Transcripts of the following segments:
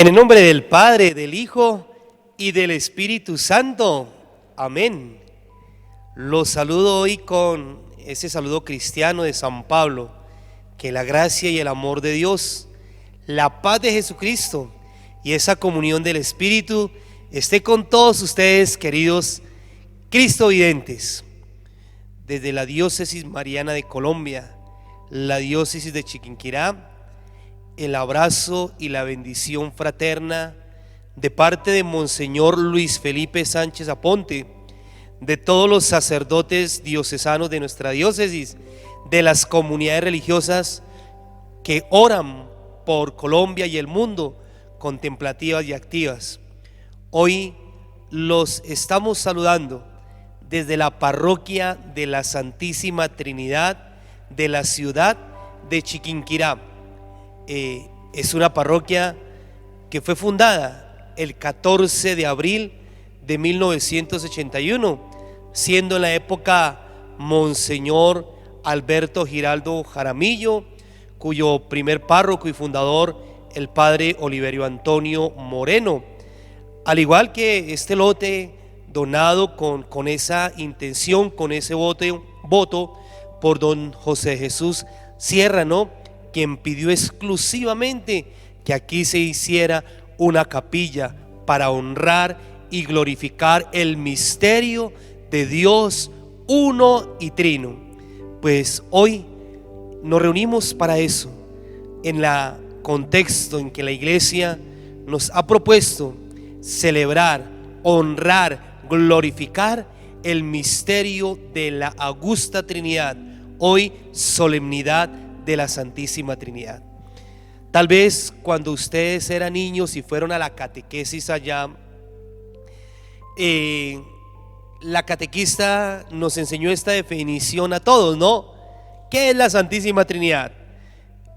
En el nombre del Padre, del Hijo y del Espíritu Santo. Amén. Los saludo hoy con ese saludo cristiano de San Pablo. Que la gracia y el amor de Dios, la paz de Jesucristo y esa comunión del Espíritu esté con todos ustedes, queridos cristovidentes. Desde la diócesis mariana de Colombia, la diócesis de Chiquinquirá, el abrazo y la bendición fraterna de parte de Monseñor Luis Felipe Sánchez Aponte, de todos los sacerdotes diocesanos de nuestra diócesis, de las comunidades religiosas que oran por Colombia y el mundo, contemplativas y activas. Hoy los estamos saludando desde la parroquia de la Santísima Trinidad de la ciudad de Chiquinquirá. Es una parroquia que fue fundada el 14 de abril de 1981, siendo en la época Monseñor Alberto Giraldo Jaramillo, cuyo primer párroco y fundador el padre Oliverio Antonio Moreno. Al igual que este lote donado con esa intención, con ese voto por don José Jesús Sierra, quien pidió exclusivamente que aquí se hiciera una capilla para honrar y glorificar el misterio de Dios uno y trino. Pues hoy nos reunimos para eso, en el contexto en que la Iglesia nos ha propuesto celebrar, honrar, glorificar el misterio de la Augusta Trinidad, hoy solemnidad de la Santísima Trinidad. Tal vez cuando ustedes eran niños y fueron a la catequesis allá, la catequista nos enseñó esta definición a todos, ¿no? ¿Qué es la Santísima Trinidad?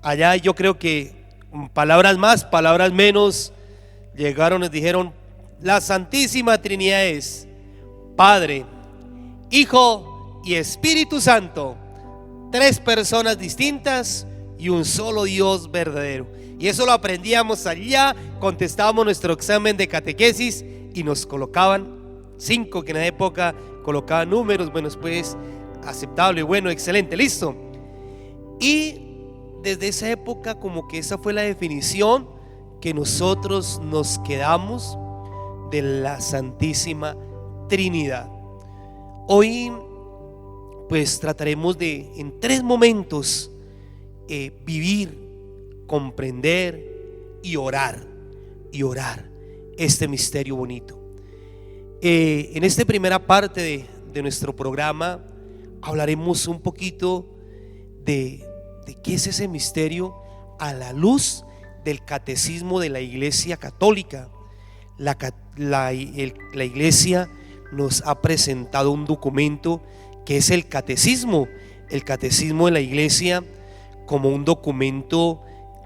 Allá yo creo que palabras más, palabras menos, llegaron y dijeron: la Santísima Trinidad es Padre, Hijo y Espíritu Santo, tres personas distintas y un solo Dios verdadero. Y eso lo aprendíamos allá, contestábamos nuestro examen de catequesis y nos colocaban 5, que en la época colocaban números, bueno, después aceptable, bueno, excelente, listo. Y desde esa época como que esa fue la definición que nosotros nos quedamos de la Santísima Trinidad. Hoy pues trataremos de en 3 momentos vivir, comprender y orar este misterio bonito. En esta primera parte de nuestro programa hablaremos un poquito de qué es ese misterio a la luz del catecismo de la Iglesia Católica. La Iglesia nos ha presentado un documento que es el catecismo de la Iglesia, como un documento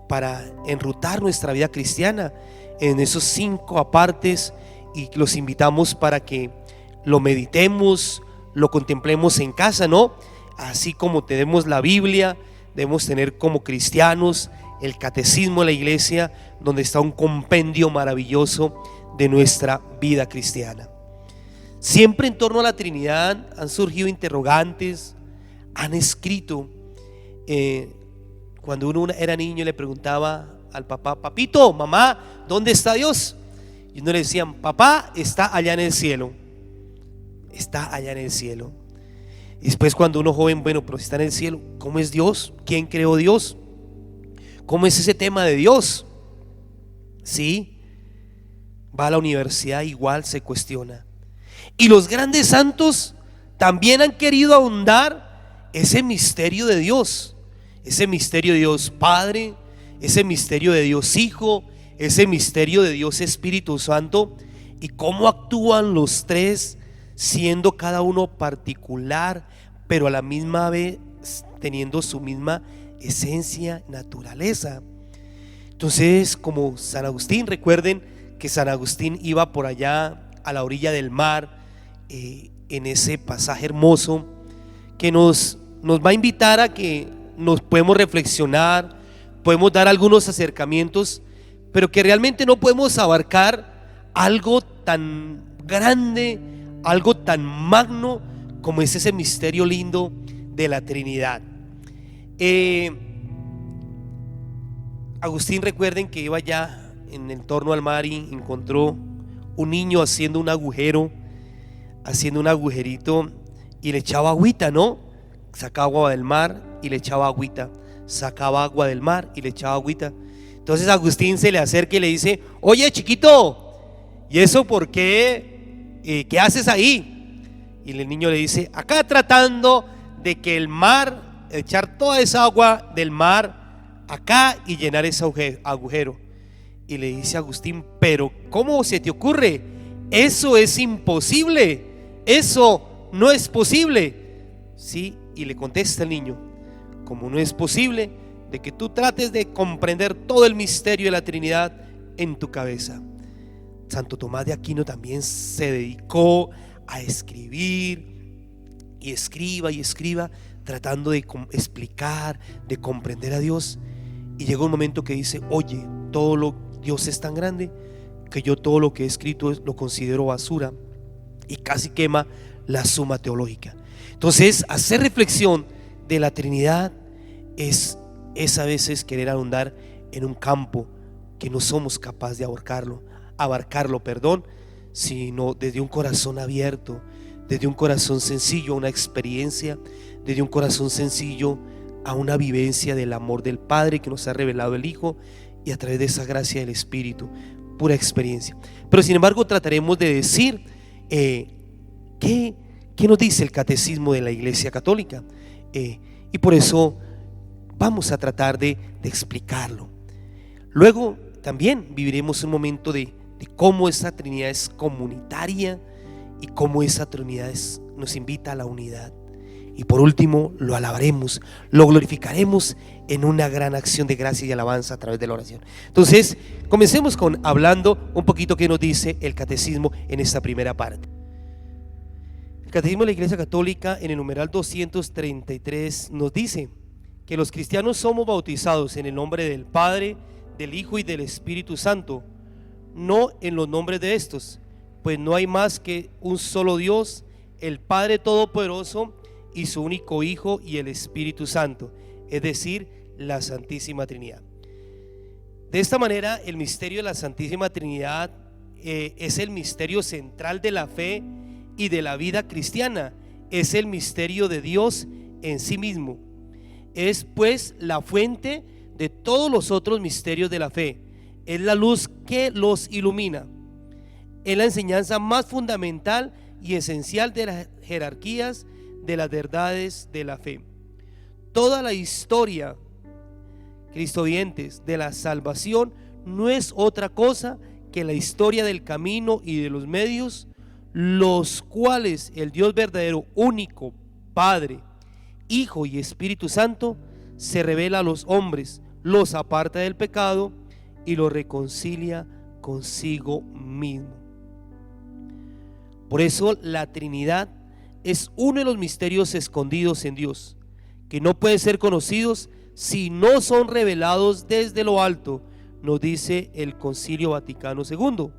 para enrutar nuestra vida cristiana en esos 5 apartes, y los invitamos para que lo meditemos, lo contemplemos en casa, así como tenemos la Biblia, debemos tener como cristianos el catecismo de la Iglesia, donde está un compendio maravilloso de nuestra vida cristiana. Siempre en torno a la Trinidad han surgido interrogantes, han escrito. Cuando uno era niño le preguntaba al papá: papito, mamá, ¿dónde está Dios? Y uno le decían: papá, está allá en el cielo. Está allá en el cielo. Y después cuando uno joven: bueno, pero si está en el cielo, ¿cómo es Dios? ¿Quién creó Dios? ¿Cómo es ese tema de Dios? Sí, va a la universidad, igual se cuestiona. Y los grandes santos también han querido ahondar ese misterio de Dios, ese misterio de Dios Padre, ese misterio de Dios Hijo, ese misterio de Dios Espíritu Santo, y cómo actúan los tres, siendo cada uno particular, pero a la misma vez teniendo su misma esencia, naturaleza. Entonces, como San Agustín, recuerden que San Agustín iba por allá a la orilla del mar, en ese pasaje hermoso que nos va a invitar a que nos podemos reflexionar, podemos dar algunos acercamientos, pero que realmente no podemos abarcar algo tan grande, algo tan magno como es ese misterio lindo de la Trinidad. Agustín, recuerden que iba ya en el torno al mar y encontró un niño haciendo un agujero, haciendo un agujerito, y le echaba agüita, ¿no? Sacaba agua del mar y le echaba agüita, sacaba agua del mar y le echaba agüita. Entonces Agustín se le acerca y le dice: oye, chiquito, ¿y eso por qué? ¿Qué haces ahí? Y el niño le dice: acá tratando de que el mar, echar toda esa agua del mar acá y llenar ese agujero. Y le dice Agustín: pero ¿cómo se te ocurre? Eso es imposible, eso no es posible. Sí, y le contesta el niño: como no es posible de que tú trates de comprender todo el misterio de la Trinidad en tu cabeza. Santo Tomás de Aquino también se dedicó a escribir, y escriba y escriba, tratando de explicar, de comprender a Dios. Y llegó un momento que dice: oye, Dios es tan grande que yo todo lo que he escrito lo considero basura, y casi quema la Suma Teológica. Entonces, hacer reflexión de la Trinidad es a veces querer ahondar en un campo que no somos capaces de abarcarlo, sino desde un corazón abierto, desde un corazón sencillo a una experiencia, desde un corazón sencillo a una vivencia del amor del Padre que nos ha revelado el Hijo, y a través de esa gracia del Espíritu, pura experiencia. Pero sin embargo trataremos de decir ¿qué nos dice el Catecismo de la Iglesia Católica? Y por eso vamos a tratar de explicarlo. Luego también viviremos un momento de cómo esa Trinidad es comunitaria y cómo esa Trinidad nos invita a la unidad. Y por último, lo alabaremos, lo glorificaremos en una gran acción de gracia y alabanza a través de la oración. Entonces, comencemos hablando un poquito qué nos dice el Catecismo en esta primera parte. El Catecismo de la Iglesia Católica, en el numeral 233, nos dice que los cristianos somos bautizados en el nombre del Padre, del Hijo y del Espíritu Santo, no en los nombres de estos, pues no hay más que un solo Dios, el Padre Todopoderoso, y su único Hijo y el Espíritu Santo, es decir, la Santísima Trinidad. De esta manera, el misterio de la Santísima Trinidad es el misterio central de la fe y de la vida cristiana. Es el misterio de Dios en sí mismo. Es pues la fuente de todos los otros misterios de la fe. Es la luz que los ilumina. Es la enseñanza más fundamental y esencial de las jerarquías de las verdades de la fe. Toda la historia, cristovientes, de la salvación no es otra cosa que la historia del camino y de los medios, los cuales el Dios verdadero, único, Padre, Hijo y Espíritu Santo, se revela a los hombres, los aparta del pecado y los reconcilia consigo mismo. Por eso la Trinidad es uno de los misterios escondidos en Dios, que no pueden ser conocidos si no son revelados desde lo alto, nos dice el Concilio Vaticano II.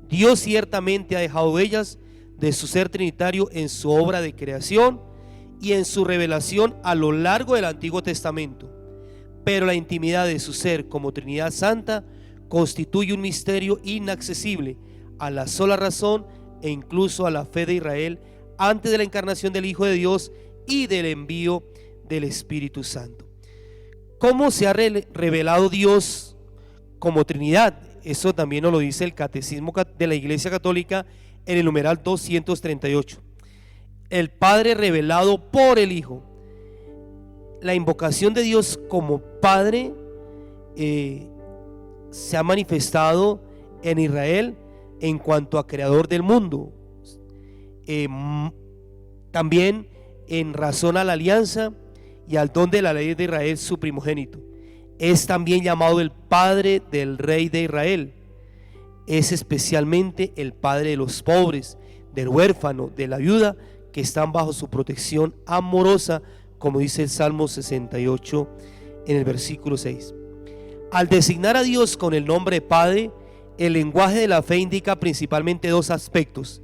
Dios ciertamente ha dejado huellas de su ser trinitario en su obra de creación y en su revelación a lo largo del Antiguo Testamento, pero la intimidad de su ser como Trinidad Santa constituye un misterio inaccesible a la sola razón e incluso a la fe de Israel antes de la encarnación del Hijo de Dios y del envío del Espíritu Santo. ¿Cómo se ha revelado Dios como Trinidad? Eso también nos lo dice el Catecismo de la Iglesia Católica en el numeral 238. El Padre revelado por el Hijo. La invocación de Dios como Padre se ha manifestado en Israel en cuanto a creador del mundo. También en razón a la alianza y al don de la ley de Israel, su primogénito. Es también llamado el Padre del Rey de Israel. Es especialmente el Padre de los pobres, del huérfano, de la viuda, que están bajo su protección amorosa, como dice el Salmo 68 en el versículo 6. Al designar a Dios con el nombre Padre, el lenguaje de la fe indica principalmente dos aspectos: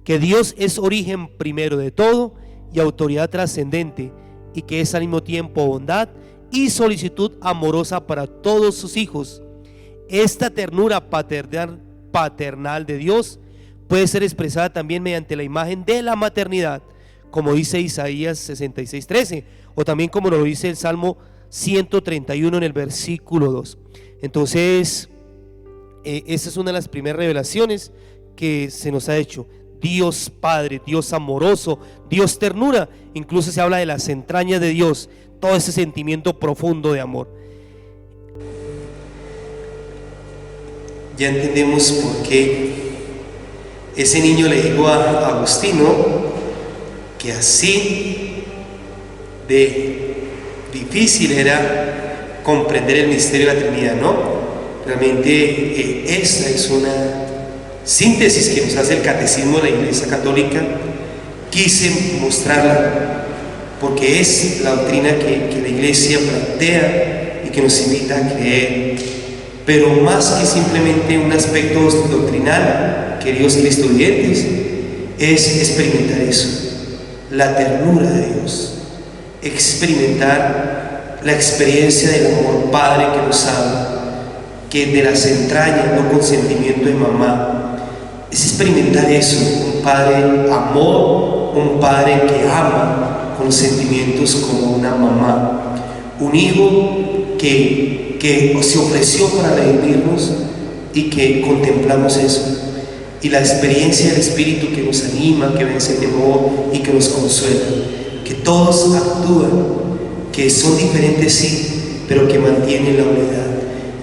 que Dios es origen primero de todo y autoridad trascendente, y que es al mismo tiempo bondad y solicitud amorosa para todos sus hijos. Esta ternura paternal de Dios puede ser expresada también mediante la imagen de la maternidad, como dice Isaías 66:13, o también como lo dice el Salmo 131 en el versículo 2. Entonces, esa es una de las primeras revelaciones que se nos ha hecho. Dios Padre, Dios amoroso, Dios ternura. Incluso se habla de las entrañas de Dios, todo ese sentimiento profundo de amor. Ya entendemos por qué ese niño le dijo a Agustino que así de difícil era comprender el misterio de la Trinidad, ¿no? Realmente esta es una síntesis que nos hace el catecismo de la Iglesia Católica. Quise mostrarla porque es la doctrina que la Iglesia plantea y que nos invita a creer, pero más que simplemente un aspecto doctrinal, queridos cristovidentes, es experimentar eso, la ternura de Dios, experimentar la experiencia del amor Padre que nos ama, que de las entrañas, no con sentimiento de mamá, es experimentar eso, un Padre amor, un Padre que ama con sentimientos como una mamá, un Hijo que se ofreció para redimirnos y que contemplamos eso, y la experiencia del Espíritu que nos anima, que vence el temor y que nos consuela, que todos actúan, que son diferentes sí, pero que mantienen la unidad.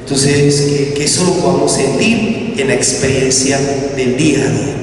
Entonces, que eso lo podamos sentir en la experiencia del día a día.